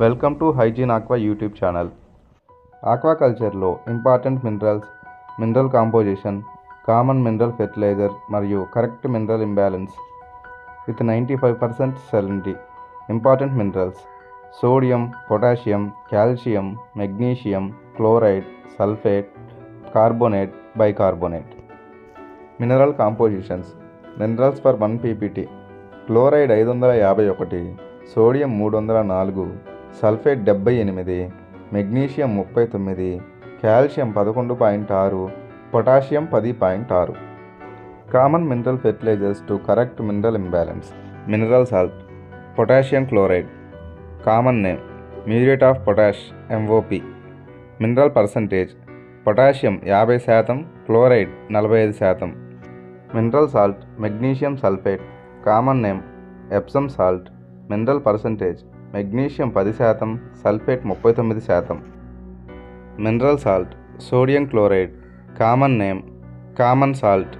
Welcome to hygiene aqua YouTube channel. ఆక్వాకల్చర్లో important minerals, mineral composition, common mineral fertiliser మరియు correct mineral imbalance with 95% salinity. Important minerals: sodium, potassium, calcium, magnesium, chloride, sulphate, carbonate, bicarbonate. Mineral compositions: minerals for 1 ppt: chloride 551, sodium 304, sulphate 78, magnesium 39, calcium 11.6, potassium 10.6. Common mineral fertilisers to correct mineral imbalance. Mineral salt: potassium chloride. Common name: muriate of potash, MOP. Mineral percentage: potassium 50%, chloride 45%. Mineral salt: magnesium sulphate. Common name: Epsom salt. Mineral percentage: magnesium 10%, sulphate 39%. Mineral salt: sodium chloride. Common name: common salt.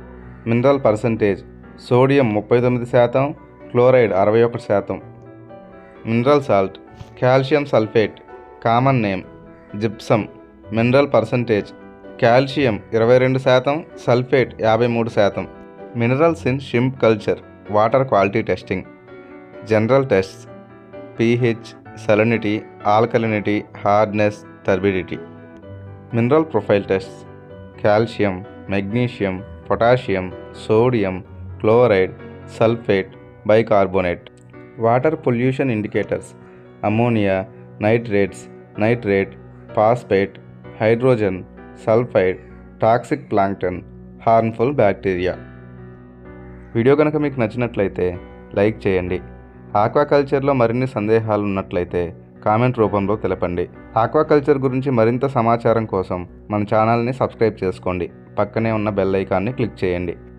Mineral percentage: sodium 39%, chloride 61%. Mineral salt: calcium sulphate. Common name: gypsum. Mineral percentage: calcium 22%, sulphate 53%. Minerals in shrimp culture. Water quality testing. General tests: pH, salinity, alkalinity, hardness, turbidity. Mineral profile tests: calcium, magnesium, potassium, sodium, chloride, sulphate, bicarbonate. Water pollution indicators: ammonia, nitrates, nitrate, phosphate, hydrogen, sulphide, toxic plankton, harmful bacteria. Video కనుక మీకు నచ్చినట్లయితే like చేయండి. ఆక్వాకల్చర్లో మరిన్ని సందేహాలు ఉన్నట్లయితే comment రూపంలో తెలపండి. ఆక్వాకల్చర్ గురించి మరింత సమాచారం కోసం మన ఛానల్ని సబ్స్క్రైబ్ చేసుకోండి. పక్కనే ఉన్న బెల్ ఐకాన్ని క్లిక్ చేయండి.